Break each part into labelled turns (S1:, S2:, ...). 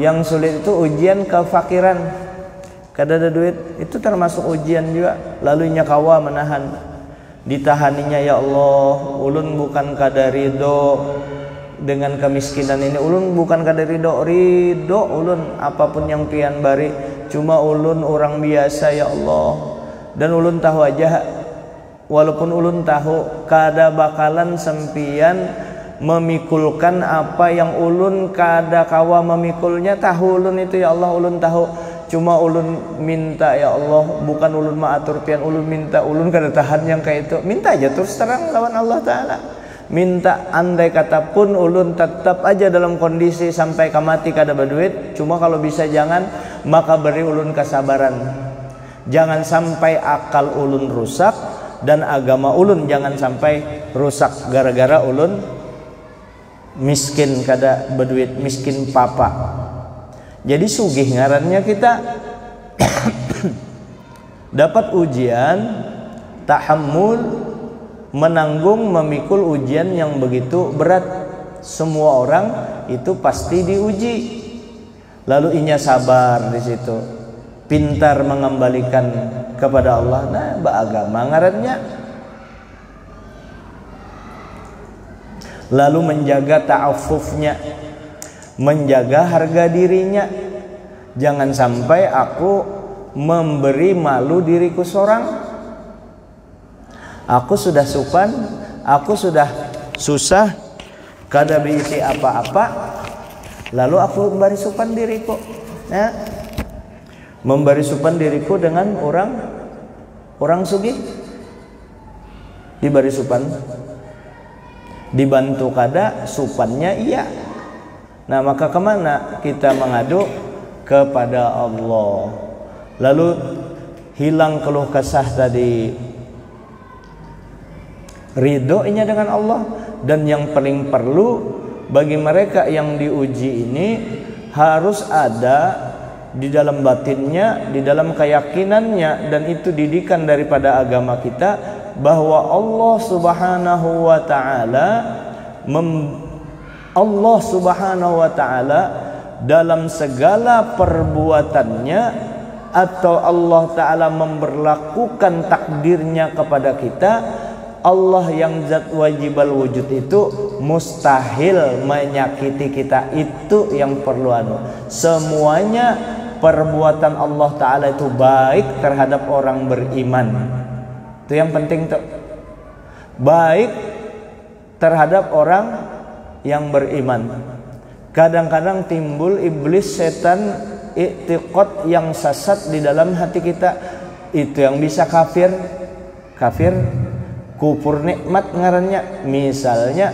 S1: Yang sulit itu ujian kefakiran. Kada ada duit itu termasuk ujian juga. Lalu nyakawa menahan. Ditahaninya, ya Allah, ulun bukan kada ridho dengan kemiskinan ini. Ulun bukan kada ridho ulun apapun yang pian bari. Cuma ulun orang biasa ya Allah. Dan ulun tahu aja, walaupun ulun tahu kada bakalan sempian memikulkan apa yang ulun kada kawa memikulnya. Tahu ulun itu ya Allah, ulun tahu. Cuma ulun minta ya Allah, bukan ulun maatur pian, ulun minta, ulun kada tahan yang kayak itu. Minta aja terus terang lawan Allah Ta'ala. Minta andai kata pun ulun tetap aja dalam kondisi sampai mati kada berduit. Cuma kalau bisa jangan, maka beri ulun kesabaran. Jangan sampai akal ulun rusak dan agama ulun jangan sampai rusak gara-gara ulun miskin kada berduit, miskin papa. Jadi sugih ngarannya kita dapat ujian, tahammul, menanggung memikul ujian yang begitu berat. Semua orang itu pasti diuji. Lalu inya sabar di situ, pintar mengembalikan kepada Allah. Nah, beragama ngarannya. Lalu menjaga ta'affufnya, menjaga harga dirinya. Jangan sampai aku memberi malu diriku seorang. Aku sudah supan, aku sudah susah, kada berisi apa-apa, lalu aku memberi supan diriku. Ya. Memberi supan diriku dengan orang sugih. Diberi supan, dibantu kada, supannya iya. Nah, maka kemana kita mengadu? Kepada Allah. Lalu hilang keluh kesah tadi, ridhonya dengan Allah. Dan yang paling perlu bagi mereka yang diuji ini, harus ada di dalam batinnya, di dalam keyakinannya, dan itu didikan daripada agama kita, bahwa Allah Subhanahu wa Ta'ala dalam segala perbuatannya, atau Allah Ta'ala memberlakukan takdirnya kepada kita, Allah yang zat wajibal wujud itu mustahil menyakiti kita. Itu yang perlu semuanya perbuatan Allah Ta'ala itu baik terhadap orang beriman. Itu yang penting tuh, baik terhadap orang yang beriman. Kadang-kadang timbul iblis, setan, i'tiqad yang sesat di dalam hati kita. Itu yang bisa kafir, kufur nikmat ngarannya. Misalnya,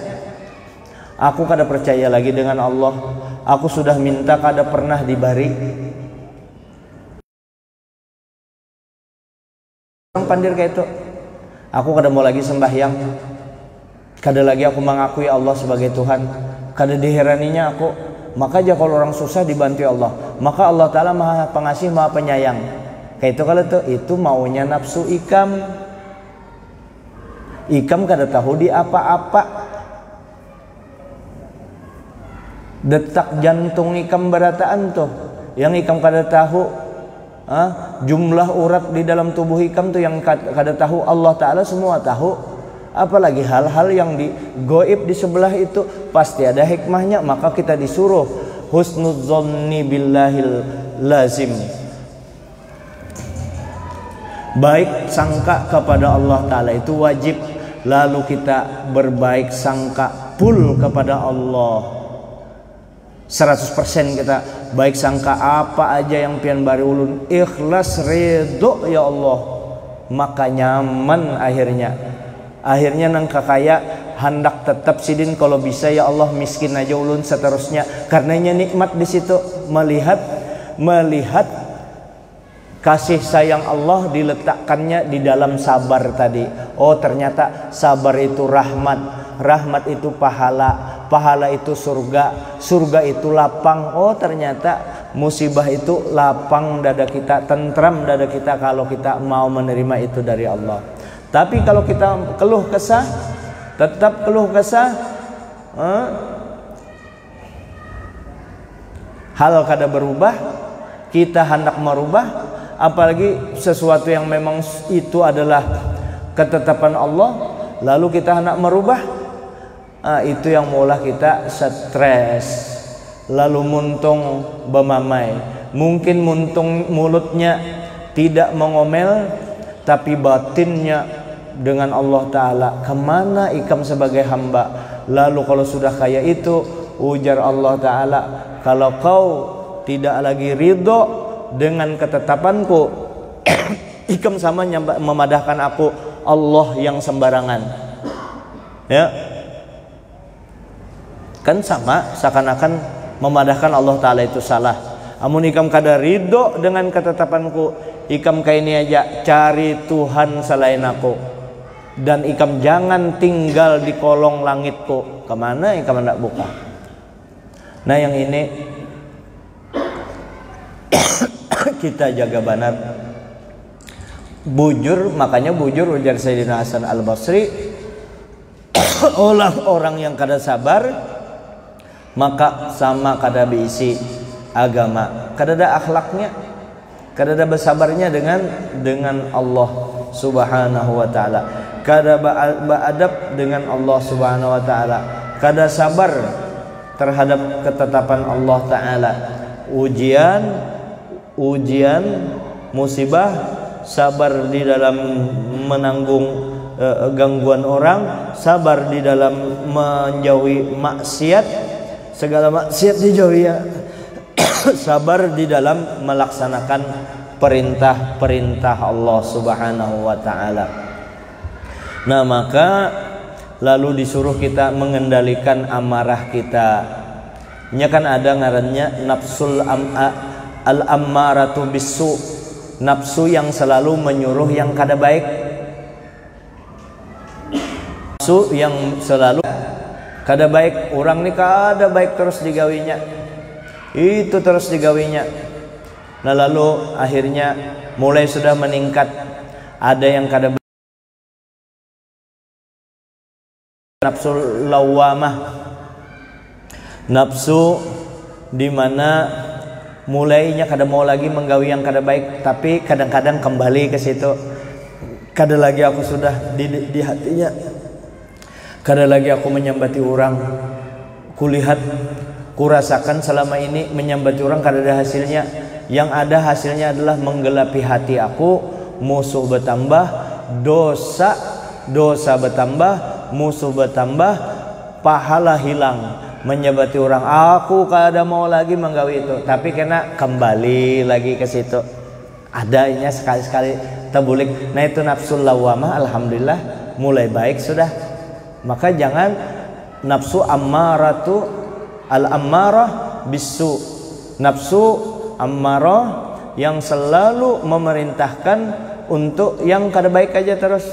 S1: aku kada percaya lagi dengan Allah, aku sudah minta kada pernah diberi. Orang pandir kayak itu, aku kada mau lagi sembahyang, kada lagi aku mengakui Allah sebagai Tuhan, kada diheraninya aku. Maka aja kalau orang susah dibantu Allah, maka Allah Ta'ala maha pengasih, maha penyayang. Kayak itu kalau itu maunya nafsu ikam. Ikam kada tahu di apa-apa. Detak jantung ikam berataan tuh, yang ikam kada tahu. Jumlah urat di dalam tubuh ikam tuh yang kada tahu. Allah Ta'ala semua tahu. Apalagi hal-hal yang di goib di sebelah itu pasti ada hikmahnya. Maka kita disuruh husnudzonni billahil lazim, baik sangka kepada Allah Ta'ala itu wajib. Lalu kita berbaik sangka full kepada Allah, 100% kita baik sangka. Apa aja yang pian bari ulun ikhlas ridho ya Allah, maka nyaman akhirnya nang kakaya hendak tetap sidin kalau bisa ya Allah miskin aja ulun seterusnya. Karenanya nikmat di situ melihat kasih sayang Allah diletakkannya di dalam sabar tadi. Oh, ternyata sabar itu rahmat itu pahala itu surga itu lapang. Oh, ternyata musibah itu lapang dada kita, tentram dada kita kalau kita mau menerima itu dari Allah. Tapi kalau kita tetap keluh kesah, hal kada berubah, kita hendak merubah, apalagi sesuatu yang memang itu adalah ketetapan Allah, lalu kita hendak merubah, itu yang maulah kita stres, lalu muntung bemamai. Mungkin muntung mulutnya tidak mengomel, tapi batinnya dengan Allah Ta'ala. Kemana ikam sebagai hamba? Lalu kalau sudah kayak itu, ujar Allah Ta'ala, kalau kau tidak lagi ridho dengan ketetapanku, ikam sama memadahkan aku Allah yang sembarangan. Ya, kan sama, seakan-akan memadahkan Allah Ta'ala itu salah. Amun ikam kada ridho dengan ketetapanku, ikam kayak ini aja, cari Tuhan selain aku, dan ikam jangan tinggal di kolong langitku. Kemana ikam hendak buka? Nah yang ini kita jaga benar, bujur. Makanya bujur, ujar Sayyidina Hasan Al-Basri, orang-orang yang kada sabar maka sama kada diisi agama, kada ada akhlaknya, kada ada bersabarnya dengan Allah Subhanahu wa taala, kada beradab dengan Allah Subhanahu wa taala, kada sabar terhadap ketetapan Allah taala. Ujian, musibah, sabar di dalam menanggung gangguan orang, sabar di dalam menjauhi maksiat, segala maksiat dijauhi ya. Sabar di dalam melaksanakan perintah-perintah Allah Subhanahu wa taala. Nah, maka lalu disuruh kita mengendalikan amarah kita. Nya kan ada ngarannya nafsul al-ammaratu bisu, nafsu yang selalu menyuruh yang kada baik. Nafsu yang selalu kada baik, orang ni kada baik terus digawinya, itu terus digawinya. Nah lalu akhirnya mulai sudah meningkat, ada yang kada baik, nafsu lawamah, nafsu di mana mulainya kada mau lagi menggawi yang kada baik, tapi kadang-kadang kembali ke situ. Kada lagi aku sudah di hatinya, kada lagi aku menyambati orang. Kulihat, kurasakan selama ini menyambati orang kada ada hasilnya. Yang ada hasilnya adalah menggelapi hati aku, musuh bertambah, dosa bertambah, musuh bertambah, pahala hilang. Menyambati orang, aku kada mau lagi menggawi itu, tapi kena kembali lagi ke situ. Adanya sekali-sekali tabulik. Nah itu nafsul lawamah, alhamdulillah mulai baik sudah. Maka jangan nafsu ammaratu al-ammarah bisu, nafsu ammarah yang selalu memerintahkan untuk yang kada baik aja terus.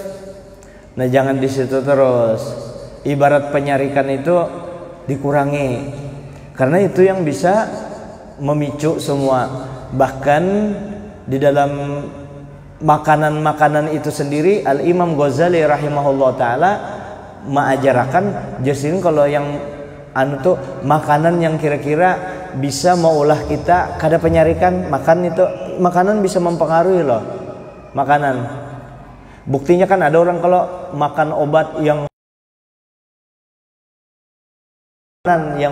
S1: Nah jangan di situ terus. Ibarat penyarikan itu dikurangi, karena itu yang bisa memicu semua. Bahkan di dalam makanan-makanan itu sendiri, Al-Imam Ghazali rahimahullah ta'ala mengajarkan jasin kalau yang tuh makanan yang kira-kira bisa maulah kita kada penyarikan, makan itu makanan bisa mempengaruhi loh. Makanan, buktinya kan ada orang kalau makan obat yang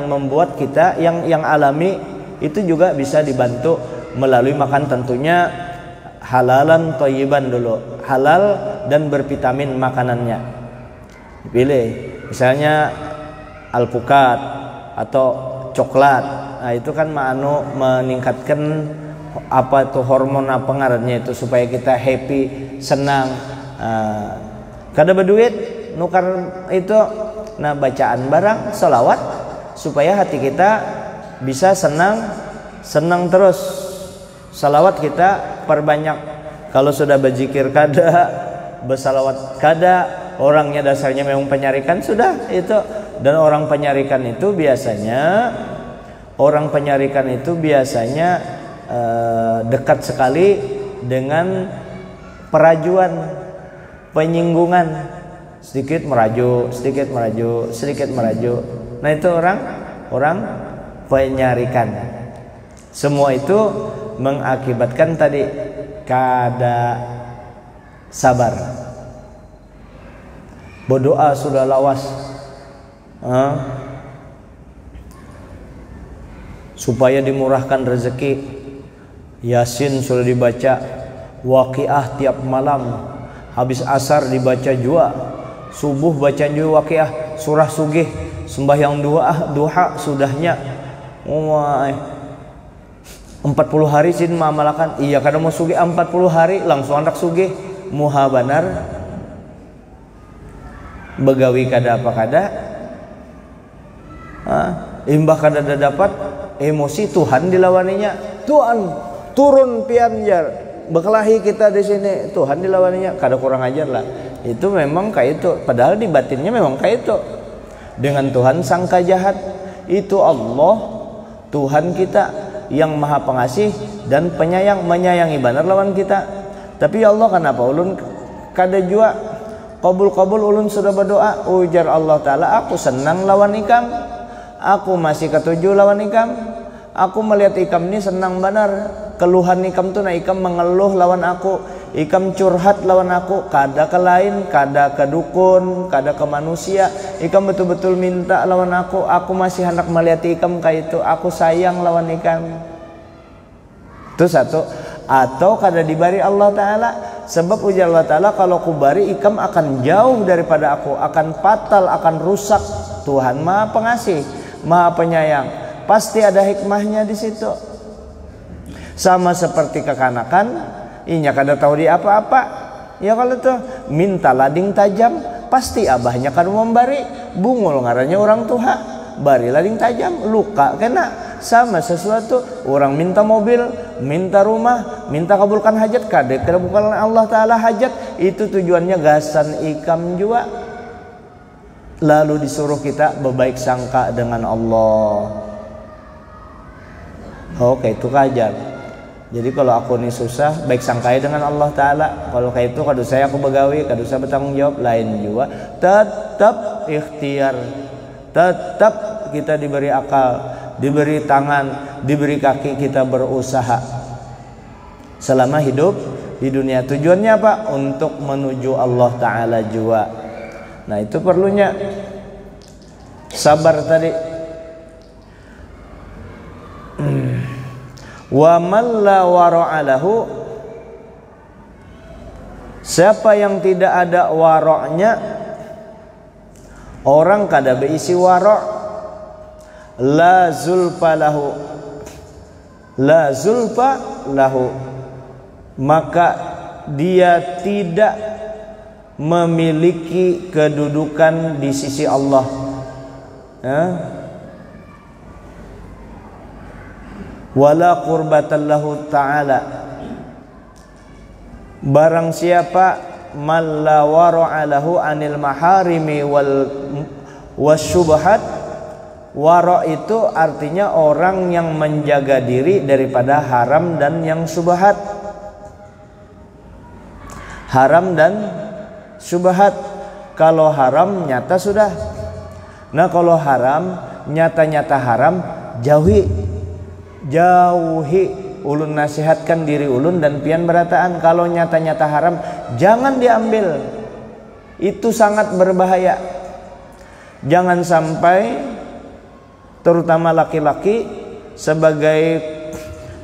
S1: membuat kita yang alami itu juga bisa dibantu melalui makan. Tentunya halalan thayyiban dulu, halal dan bervitamin makanannya. Pilih misalnya alpukat atau coklat. Nah itu kan meningkatkan apa tuh hormon apa ngarannya itu supaya kita happy, senang. Kada berduit nukar itu, nah bacaan barang sholawat supaya hati kita bisa senang terus. Salawat kita perbanyak. Kalau sudah berzikir kada, bersalawat kada, orangnya dasarnya memang penyarikan sudah itu. Dan orang penyarikan itu biasanya dekat sekali dengan perajuan, penyinggungan, sedikit meraju. Nah itu orang penyarikan. Semua itu mengakibatkan tadi kada sabar. Berdoa sudah lawas, supaya dimurahkan rezeki. Yasin sudah dibaca, Waqiah tiap malam, habis asar dibaca juga, subuh baca juga Waqiah, surah Sugih, sembahyang duha sudahnya. 40 hari sin mamalakan. Iya kada mau sugih 40 hari langsung anak sugih. Muha banar begawi kada apa kada. Imbah kada dapat emosi Tuhan dilawaninya. Tuhan turun pian jar berkelahi kita di sini. Tuhan dilawaninya kada kurang ajar lah. Itu memang kayak itu. Padahal di batinnya memang kayak itu. Dengan Tuhan sangka jahat. Itu Allah Tuhan kita yang maha pengasih dan penyayang, menyayangi benar lawan kita. Tapi ya Allah kenapa ulun kada jua kabul ulun sudah berdoa. Ujar Allah Ta'ala, aku senang lawan ikam, aku masih ketujuh lawan ikam, aku melihat ikam ini senang benar. Keluhan ikam tu na ikam mengeluh lawan aku, ikam curhat lawan aku, kada ke lain, kada ke dukun, kada ke manusia. Ikam betul-betul minta lawan aku masih hendak melihat ikam kayak itu, aku sayang lawan ikam. Itu satu. Atau kada dibari Allah Ta'ala, sebab ujar Allah Ta'ala, kalau kubari ikam akan jauh daripada aku, akan fatal, akan rusak. Tuhan maha pengasih, maha penyayang, pasti ada hikmahnya di situ. Sama seperti kekanakan, inya kada tahu di apa-apa. Ya kalau tuh minta lading tajam, pasti abahnya kan membari. Bungul ngarannya orang tua, bari lading tajam, luka kena. Sama sesuatu, orang minta mobil, minta rumah, minta kabulkan hajat, kada kabulkan Allah Ta'ala hajat. Itu tujuannya gasan ikam juga. Lalu disuruh kita berbaik sangka dengan Allah. Oke, itu kajar. Jadi kalau aku ini susah, baik sangkai dengan Allah Ta'ala. Kalau kayak itu, kadu saya aku begawi, kadu saya bertanggung jawab. Lain juga, tetap ikhtiar, tetap kita diberi akal, diberi tangan, diberi kaki, kita berusaha selama hidup di dunia. Tujuannya apa? Untuk menuju Allah Ta'ala juga. Nah itu perlunya sabar tadi. Wa man la wara'alahu, siapa yang tidak ada wara'nya, orang kada beisi wara', la zulfa lahu, la zulfa lahu, maka dia tidak memiliki kedudukan di sisi Allah. Wala qurbatan lahu ta'ala, barang siapa man la wara'a lahu anil maharimi wal wasyubhat. Wara' itu artinya orang yang menjaga diri daripada haram dan yang syubhat. Haram dan syubhat. Kalau haram nyata sudah. Nah kalau haram nyata-nyata haram, jauhi. Ulun nasihatkan diri ulun dan pian berataan, kalau nyata-nyata haram jangan diambil. Itu sangat berbahaya. Jangan sampai, terutama laki-laki sebagai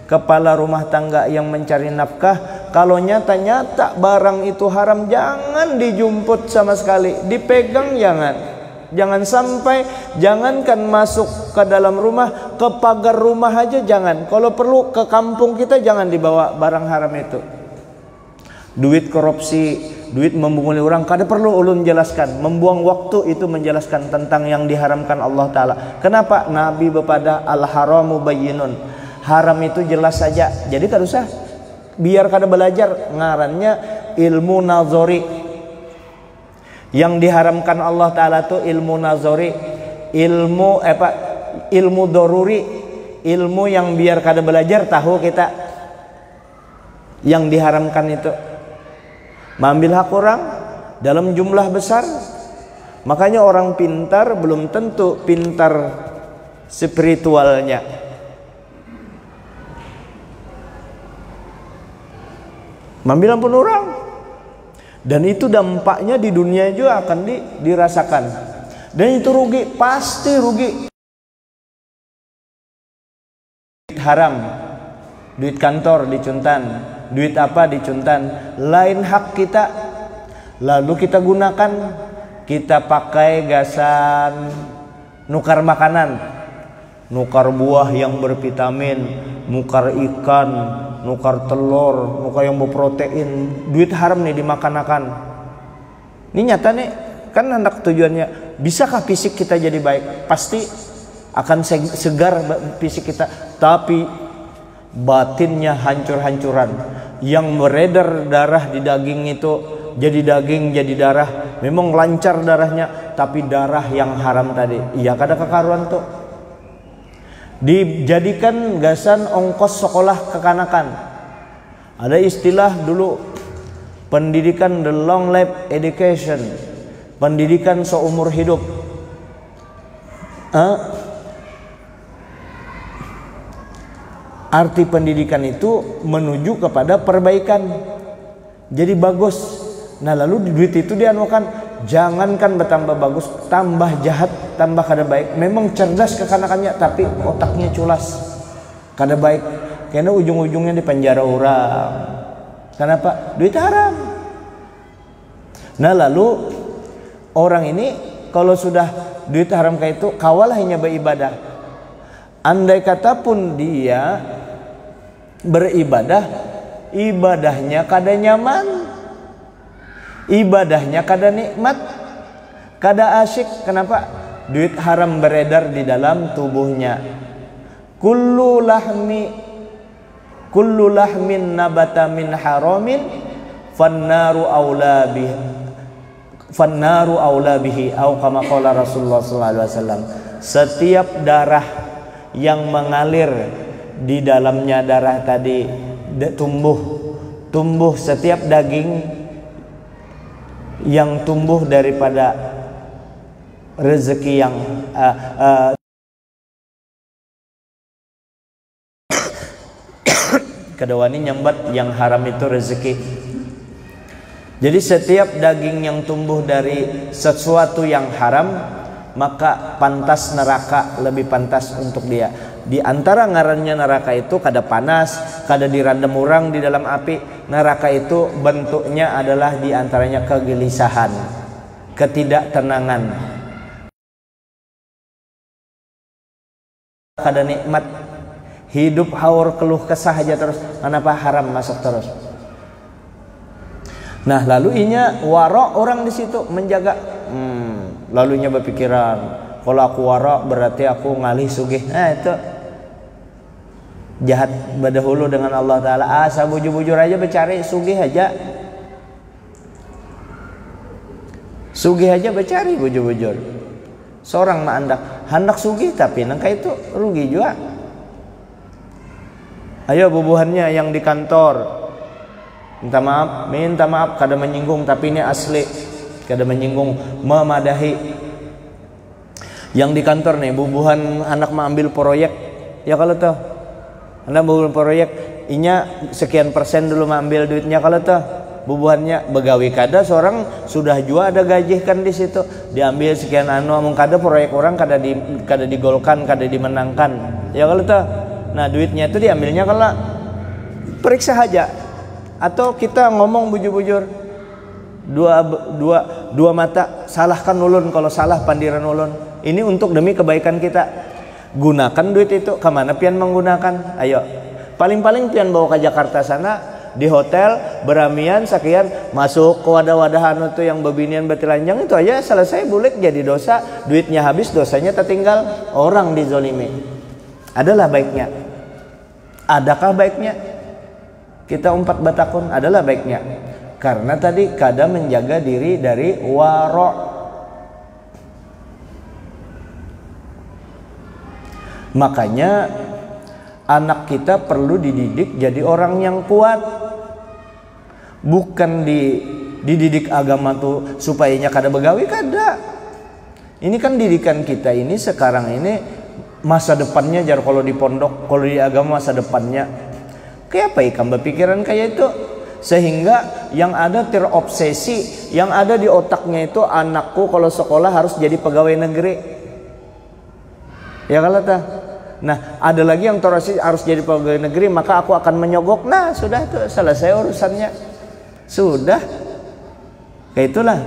S1: kepala rumah tangga yang mencari nafkah, kalau nyata-nyata barang itu haram jangan dijumput sama sekali, dipegang jangan. Jangan sampai, jangankan masuk ke dalam rumah, ke pagar rumah aja jangan. Kalau perlu ke kampung kita jangan dibawa barang haram itu. Duit korupsi, duit membunguli orang, kada perlu ulun jelaskan. Membuang waktu itu menjelaskan tentang yang diharamkan Allah Ta'ala. Kenapa? Nabi bepada al-haramu bayyinun, haram itu jelas saja. Jadi kada usah biar kada belajar, ngarannya ilmu nazari. Yang diharamkan Allah Ta'ala itu ilmu nazari, ilmu doruri, ilmu yang biar kada belajar tahu kita. Yang diharamkan itu mengambil hak orang dalam jumlah besar. Makanya orang pintar belum tentu pintar spiritualnya. Mambil ampun orang. Dan itu dampaknya di dunia juga akan dirasakan. Dan itu rugi, pasti rugi. Duit haram, duit kantor dicuntan, duit apa dicuntan, lain hak kita. Lalu kita gunakan, kita pakai gasan nukar makanan, nukar buah yang bervitamin, nukar ikan, nukar telur, nukar yang berprotein. Duit haram nih dimakan-makan. Ini nyata nih, kan hendak tujuannya bisakah fisik kita jadi baik? Pasti akan segar fisik kita, tapi batinnya hancur-hancuran. Yang beredar darah di daging itu jadi daging, jadi darah. Memang lancar darahnya, tapi darah yang haram tadi. Iya kada kekaruan tuh. Dijadikan gasan ongkos sekolah kekanakan. Ada istilah dulu, pendidikan the long life education, pendidikan seumur hidup. Arti pendidikan itu menuju kepada perbaikan, jadi bagus. Nah lalu di duit itu dianukan, jangankan bertambah bagus, tambah jahat, tambah kada baik. Memang cerdas kekanakannya, tapi otaknya culas, kada baik. Karena ujung-ujungnya di penjara orang. Kenapa? Duit haram. Nah lalu orang ini kalau sudah duit haram kayak itu, kawalah hanya beribadah. Andai kata pun dia beribadah, ibadahnya kada nyaman, ibadahnya kada nikmat, kada asyik. Kenapa? Duit haram beredar di dalam tubuhnya. Kullu lahmin nabata min haramin fannaru aula bihi au kama qala Rasulullah sallallahu alaihi wasallam. Setiap darah yang mengalir di dalamnya darah tadi tumbuh setiap daging yang tumbuh daripada rezeki yang kedawani nyambat yang haram itu rezeki. Jadi setiap daging yang tumbuh dari sesuatu yang haram, maka pantas neraka lebih pantas untuk dia. Di antara ngarannya neraka itu kada panas, kada dirandam orang di dalam api. Neraka itu bentuknya adalah di antaranya kegelisahan, ketidaktenangan, kada nikmat, hidup haur keluh kesah aja terus. Kenapa haram masuk terus? Nah lalu inya warok orang di situ menjaga. Lalunya berpikiran, kalau aku warok berarti aku ngalih sugih. Nah itu jahat berdahulu dengan Allah Ta'ala. Asa bujur-bujur aja bercari sugih aja, sugih aja bercari bujur-bujur. Seorang mah hendak sugih tapi nangka itu rugi juga. Ayo bubuhannya yang di kantor, minta maaf kada menyinggung, tapi ini asli, kada menyinggung, memadahi. Yang di kantor nih bubuhan anak mengambil proyek, ya kalau tuh anak mengambil proyek, inya sekian persen dulu mengambil duitnya. Kalau tuh bubuhannya begawi kada, seorang sudah juga ada gaji kan di situ, diambil sekian amung kada proyek orang kada digolkan, kada dimenangkan, ya kalau tuh. Nah duitnya itu diambilnya kalau periksa aja. Atau kita ngomong bujur-bujur, dua mata salahkan ulun, kalau salah pandiran ulun. Ini untuk demi kebaikan kita. Gunakan duit itu kemana pian menggunakan? Ayo, paling-paling pian bawa ke Jakarta sana, di hotel beramian sekian, masuk ke wadah-wadahan itu yang bebinian betilanjang itu aja selesai, bulik jadi dosa. Duitnya habis, dosanya tertinggal, orang dizolimi. Adalah baiknya. Adakah baiknya? Kita umpat batakun, adalah baiknya. Karena tadi kada menjaga diri dari warok. Makanya anak kita perlu dididik jadi orang yang kuat. Bukan dididik agama tuh supayanya kada begawi, kada. Ini kan didikan kita ini sekarang ini masa depannya, jar kalau di pondok, kalau di agama masa depannya. Kayak apa ikan berpikiran kayak itu? sehingga yang ada terobsesi, yang ada di otaknya itu anakku kalau sekolah harus jadi pegawai negeri. Ya kalau tah. Nah, ada lagi yang terobsesi harus jadi pegawai negeri, maka aku akan menyogok. Nah, sudah itu selesai urusannya. Sudah. Kayak itulah.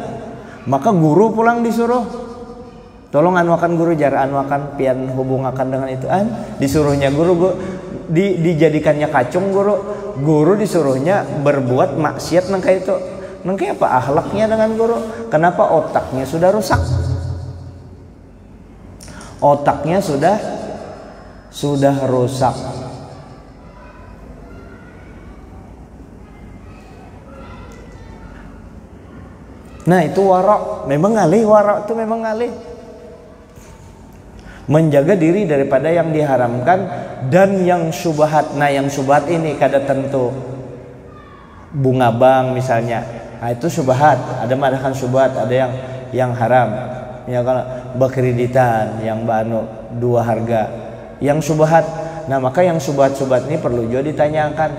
S1: Maka guru pulang disuruh, tolong anuakan guru, jar anuakan pian hubungakan dengan itu. Disuruhnya guru dijadikannya kacung guru disuruhnya berbuat maksiat nang kayak itu. Nang kayak apa akhlaknya dengan guru? Kenapa? Otaknya sudah rusak. Otaknya sudah rusak. Nah, itu warok. Memang ngalih, warok itu memang ngalih. Menjaga diri daripada yang diharamkan dan yang syubhat. Nah, yang syubhat ini kada tentu. Bunga bank misalnya. Nah, itu syubhat. Ada madahan syubhat, ada yang haram. Ya, kalau berkreditan yang banu dua harga. Yang syubhat. Nah, maka yang syubhat-syubhat ini perlu juga ditanyakan.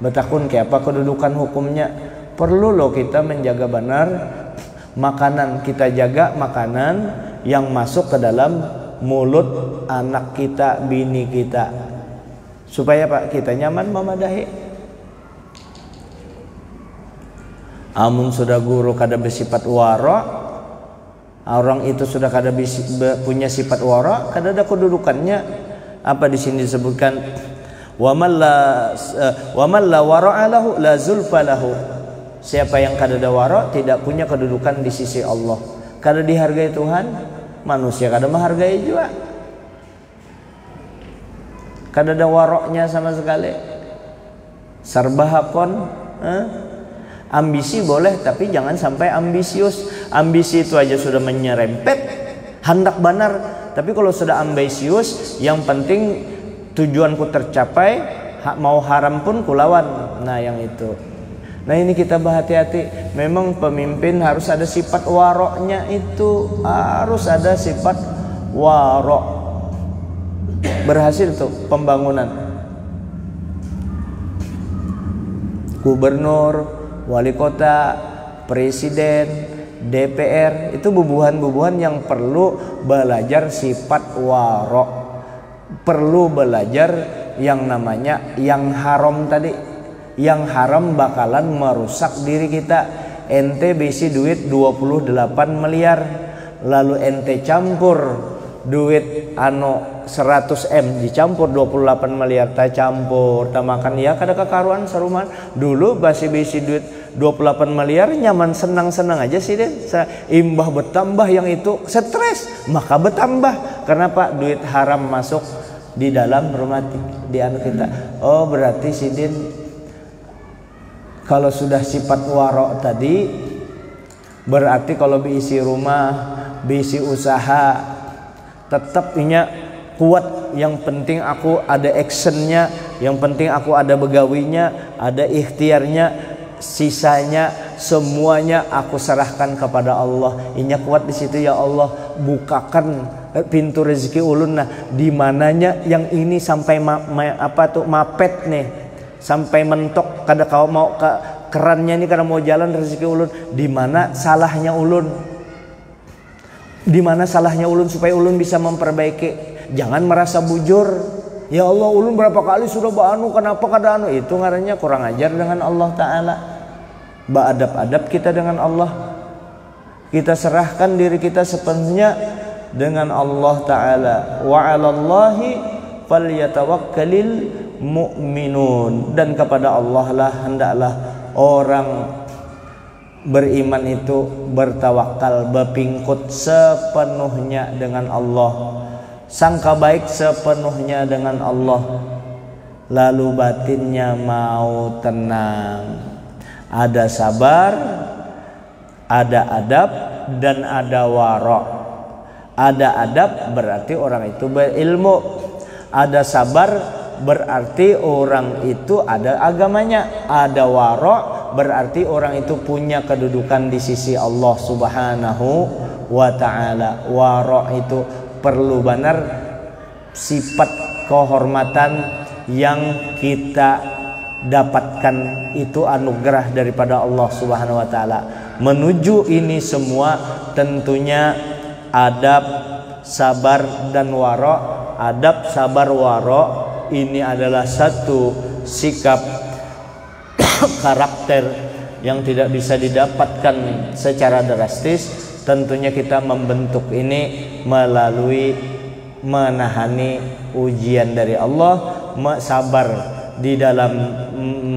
S1: Betakun kayak apa kedudukan hukumnya? Perlu loh kita menjaga benar makanan. Kita jaga makanan yang masuk ke dalam mulut anak kita, bini kita, supaya Pak kita nyaman memadahi. Amun sudah guru kada bersifat wara, orang itu sudah kada punya sifat wara, kada ada kedudukannya. Apa di sini disebutkan wa man la wara'a lahu la zulfa lahu. Siapa yang kada ada wara tidak punya kedudukan di sisi Allah. Kada dihargai Tuhan, manusia kada menghargai juga. Kada ada waroknya sama sekali. Sarbahakon, ambisi boleh tapi jangan sampai ambisius. Ambisi itu aja sudah menyerempet hendak benar, tapi kalau sudah ambisius, yang penting tujuanku tercapai, mau haram pun kulawan. Nah, yang itu. Nah, ini kita berhati-hati. Memang pemimpin harus ada sifat waroknya, itu harus ada sifat warok. Berhasil tuh pembangunan. Gubernur, wali kota, presiden, DPR, itu bubuhan-bubuhan yang perlu belajar sifat warok. Perlu belajar yang namanya yang haram tadi. Yang haram bakalan merusak diri kita. Ente bisi duit 28 miliar, lalu ente campur duit 100 M dicampur 28 miliar, tak campur, tak makan, ya kada kekaruan saruman. Dulu bisi duit 28 miliar nyaman senang-senang aja sih deh. Imbah bertambah yang itu stres, maka bertambah. Kenapa? Duit haram masuk di dalam rumah di anak kita. Oh, berarti sidin kalau sudah sifat warok tadi, berarti kalau diisi rumah, diisi usaha, tetap punya kuat. Yang penting aku ada actionnya, yang penting aku ada begawinya, ada ikhtiarnya, sisanya semuanya aku serahkan kepada Allah. Inya kuat di situ, ya Allah bukakan pintu rezeki ulun. Nah, di mananya yang ini sampai mapet nih, sampai mentok, kada kau mau ke kerannya ini, kada mau jalan rezeki ulun. Di mana salahnya ulun? Di mana salahnya ulun supaya ulun bisa memperbaiki? Jangan merasa bujur. Ya Allah, ulun berapa kali sudah ba'anu, kenapa kada anu? Itu ngarannya kurang ajar dengan Allah Ta'ala. Beadab-adab kita dengan Allah. Kita serahkan diri kita sepenuhnya dengan Allah Ta'ala. Wa 'alallahi falyatawakkalil mu'minun. Dan kepada Allah lah hendaklah orang beriman itu bertawakal, berpingkut sepenuhnya dengan Allah, sangka baik sepenuhnya dengan Allah, lalu batinnya mau tenang, ada sabar, ada adab, dan ada warok. Ada adab berarti orang itu berilmu, ada sabar berarti orang itu ada agamanya, ada warok berarti orang itu punya kedudukan di sisi Allah Subhanahu wa ta'ala. Warok itu perlu benar sifat kehormatan yang kita dapatkan itu anugerah daripada Allah Subhanahu wa taala. Menuju ini semua tentunya adab, sabar dan wara. Adab, sabar, wara ini adalah satu sikap karakter yang tidak bisa didapatkan secara drastis. Tentunya kita membentuk ini melalui menahani ujian dari Allah, sabar di dalam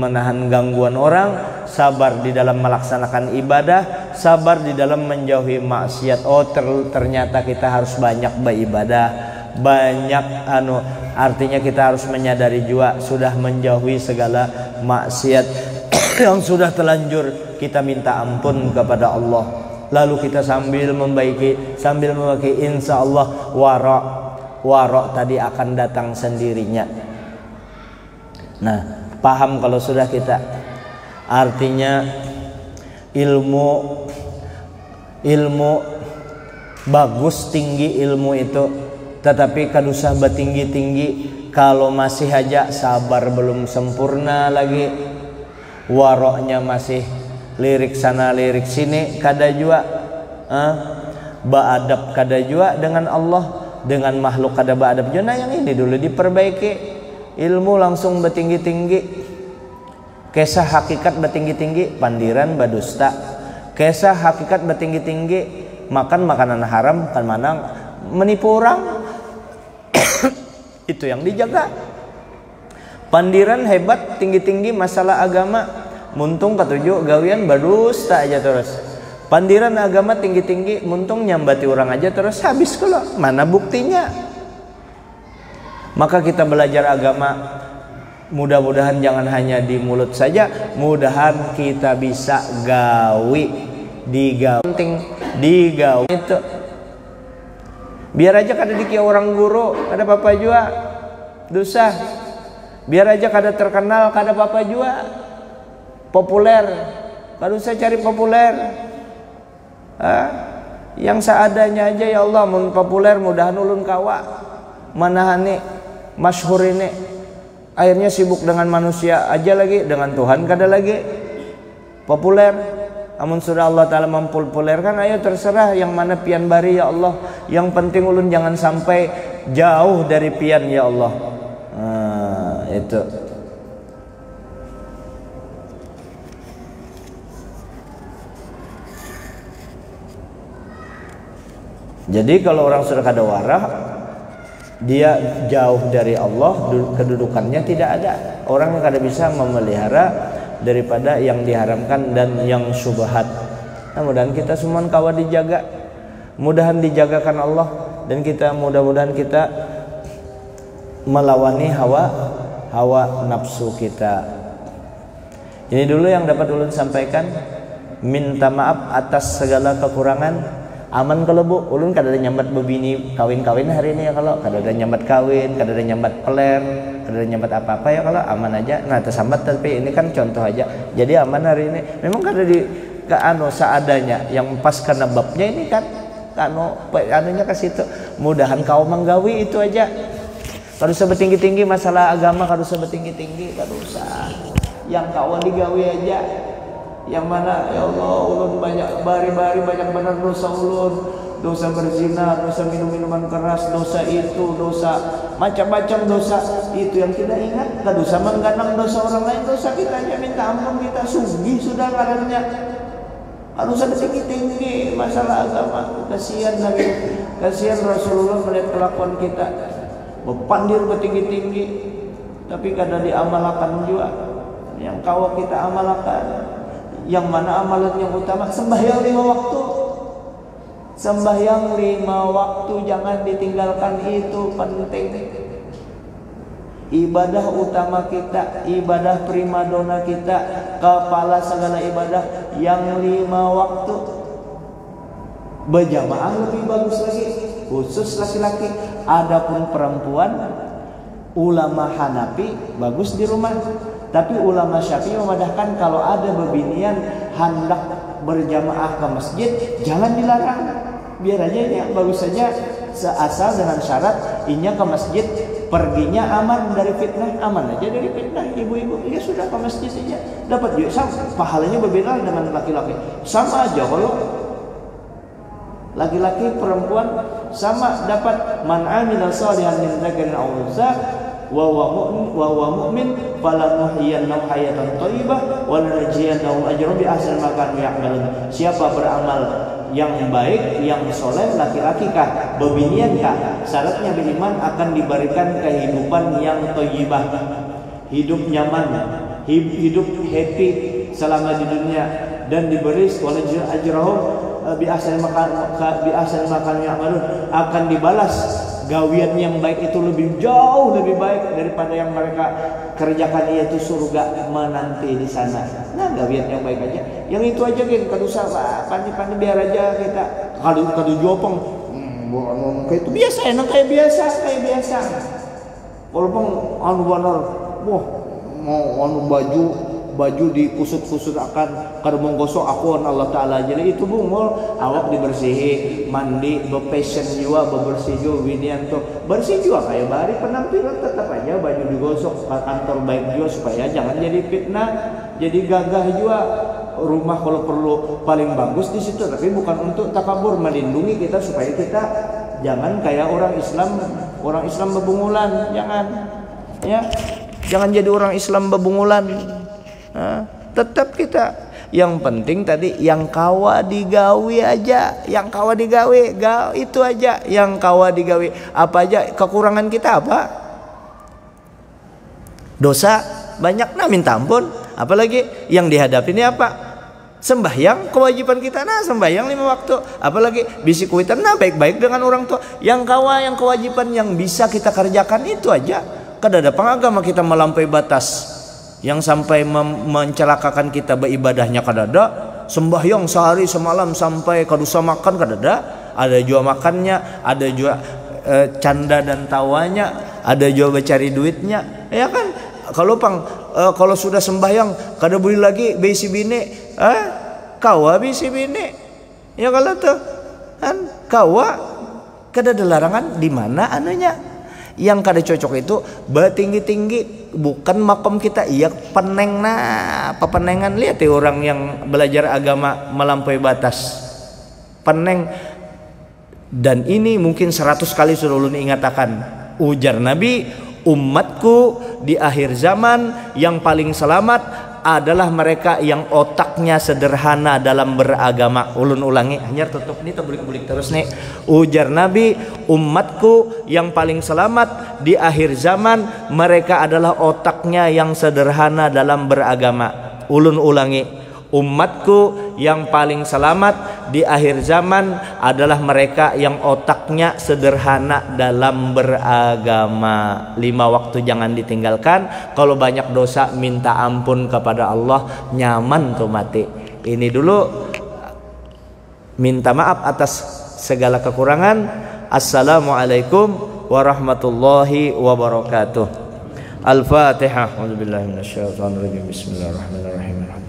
S1: menahan gangguan orang, sabar di dalam melaksanakan ibadah, sabar di dalam menjauhi maksiat. Oh, ternyata kita harus banyak beribadah, banyak artinya kita harus menyadari juga sudah menjauhi segala maksiat yang sudah telanjur, kita minta ampun kepada Allah. Lalu kita sambil membaiki insya Allah wara tadi akan datang sendirinya. Nah, paham kalau sudah kita, artinya ilmu bagus, tinggi ilmu itu, tetapi kad usah bertinggi-tinggi kalau masih aja sabar belum sempurna lagi, waroknya masih lirik sana lirik sini, kada jua beadab kada jua dengan Allah, dengan makhluk kada beadab jua. Nah, yang ini dulu diperbaiki. Ilmu langsung bertinggi-tinggi, kisah hakikat bertinggi-tinggi, pandiran badusta. Kisah hakikat bertinggi-tinggi, makan makanan haram, kan mana menipu orang. Itu yang dijaga. Pandiran hebat, tinggi-tinggi masalah agama, muntung ketujuh gawian badusta aja terus. Pandiran agama tinggi-tinggi, muntung nyambati orang aja terus, habis kalau mana buktinya. Maka kita belajar agama, mudah-mudahan jangan hanya di mulut saja, mudahan kita bisa digawi itu. Biar aja kada dikia orang guru, kada apa-apa juga dosa. Biar aja kada terkenal, kada apa-apa juga populer, kada usah cari populer. Yang seadanya aja ya Allah, mun populer mudahan ulun kawa manahani masyhur ini. Akhirnya sibuk dengan manusia aja lagi, dengan Tuhan kada lagi populer. Amun sudah Allah Ta'ala mempopulerkan, ayo terserah yang mana pian bari ya Allah. Yang penting ulun jangan sampai jauh dari pian ya Allah. Itu. Jadi kalau orang sudah kada warah, dia jauh dari Allah, kedudukannya tidak ada. Orang yang kada bisa memelihara daripada yang diharamkan dan yang syubhat. Nah, mudah-mudahan kita semua kawa dijaga, mudahan dijagakan Allah, dan kita mudah-mudahan kita melawani hawa nafsu kita. Ini dulu yang dapat ulun sampaikan. Minta maaf atas segala kekurangan. Aman kalau bu, ulun kada ada nyambat bebini kawin-kawin hari ini ya, kalau kada ada nyambat kawin, kada ada nyambat peler, kada ada nyambat apa-apa ya, kalau aman aja. Nah, tersambat, tapi ini kan contoh aja. Jadi aman hari ini. Memang kada di seadanya, yang pas karena babnya ini kan anunya ke situ. Mudahan kau menggawi itu aja. Kada usah bertinggi-tinggi masalah agama, kada usah bertinggi-tinggi, kada usah. Yang kau digawi aja. Yang mana ya Allah, ulun banyak bari-bari banyak benar dosa ulun, dosa berzina, dosa minum-minuman keras, dosa itu, dosa macam-macam dosa itu yang kita ingat. Kada usah mengganang dosa orang lain, dosa kita aja minta ampun, kita sugih sudah karenanya. Harus ada tinggi-tinggi masalah agama. Kasihan Nabi, kasihan Rasulullah melihat kelakuan kita, berpandir bertinggi-tinggi tapi kada diamalkan juga. Yang kau kita amalkan, yang mana amalan yang utama? Sembahyang 5 waktu. Sembahyang 5 waktu, jangan ditinggalkan, itu penting. Ibadah utama kita, ibadah primadona kita, kepala segala ibadah yang 5 waktu. Berjamaah lebih bagus lagi, khusus laki-laki. Adapun perempuan, ulama Hanafi bagus di rumah. Tapi ulama Syafi'i memadahkan kalau ada bebinian hendak berjamaah ke masjid, jangan dilarang. Biar aja ini bagus saja, seasal dengan syarat inya ke masjid perginya aman dari fitnah, aman aja dari fitnah ibu-ibu, ya sudah ke masjid saja, dapat juga sama, pahalanya berbeda dengan laki-laki, sama aja. Kalau laki-laki perempuan sama dapat, man amila shalihan min dzakarin aw unsa wa huwa mu'min falanuhyiyannahu hayatan thayyibah wa lanajziyannahum ajran bi ahsani ma kanu ya'malun. Siapa beramal yang baik, yang soleh, laki-laki kah, bebinian kah, syaratnya beriman, akan diberikan kehidupan yang thayyibah, hidup nyaman, hidup happy selama di dunia, dan diberi ajrahum bi ahsani makan ya'malun, akan dibalas gawian yang baik itu lebih jauh lebih baik daripada yang mereka kerjakan, yaitu surga menanti di sana. Nah, gawian yang baik aja, yang itu aja kan, kada usah pandai-pandai, biar aja kita kada jopong kayak itu biasa, enak kayak biasa. Walaupun anu benar, wah mau anu baju dikusut-kusut akan kada mau gosok akun Allah Ta'ala, jadi itu bungul awak dibersihi, mandi bepassion juga, bebersih juga, winian tuh bersih juga kayak bari, penampilan tetap aja baju digosok, kantor baik juga, supaya jangan jadi fitnah, jadi gagah juga. Rumah kalau perlu paling bagus di situ, tapi bukan untuk takabur, melindungi kita supaya kita jangan kayak orang Islam bebungulan, jangan jadi orang Islam bebungulan. Nah, tetap kita yang penting tadi yang kawa digawe aja, yang kawa digawe itu aja, yang kawa digawe. Apa aja kekurangan kita, apa dosa banyak, nah minta ampun. Apalagi yang dihadapi ini apa, sembahyang, kewajiban kita, nah sembahyang 5 waktu. Apalagi bisik kuitan, nah baik-baik dengan orang tua. Yang kawa, yang kewajiban yang bisa kita kerjakan itu aja. Kada ada pengagama kita melampaui batas yang sampai mencelakakan kita beribadahnya, kada ada. Sembahyang sehari semalam sampai kadusa makan, kada ada. Ada juga makannya, ada juga canda dan tawanya, ada juga cari duitnya, ya kan? Kalau sudah sembahyang kada boleh lagi bisi bini, kawa bisi bini, ya kalau tuh kan kawa kada ada larangan. Di mana anunya? Yang kada cocok itu bertinggi-tinggi, bukan makom kita, iya pepenengan. Lihat ya orang yang belajar agama melampaui batas, peneng. Dan ini mungkin 100 kali sudah ulun ingatakan, ujar Nabi, umatku di akhir zaman yang paling selamat adalah mereka yang otaknya sederhana dalam beragama. Ulun ulangi, hanya tutup nih, bulik-bulik terus nih. Ujar Nabi, umatku yang paling selamat di akhir zaman mereka adalah otaknya yang sederhana dalam beragama. Ulun ulangi, umatku yang paling selamat di akhir zaman adalah mereka yang otaknya sederhana dalam beragama. 5 waktu jangan ditinggalkan. Kalau banyak dosa minta ampun kepada Allah, nyaman tuh mati. Ini dulu, minta maaf atas segala kekurangan. Assalamualaikum warahmatullahi wabarakatuh. Al-Fatihah. A'udzubillahi minasyaitonir rajim. Bismillahirrahmanirrahim.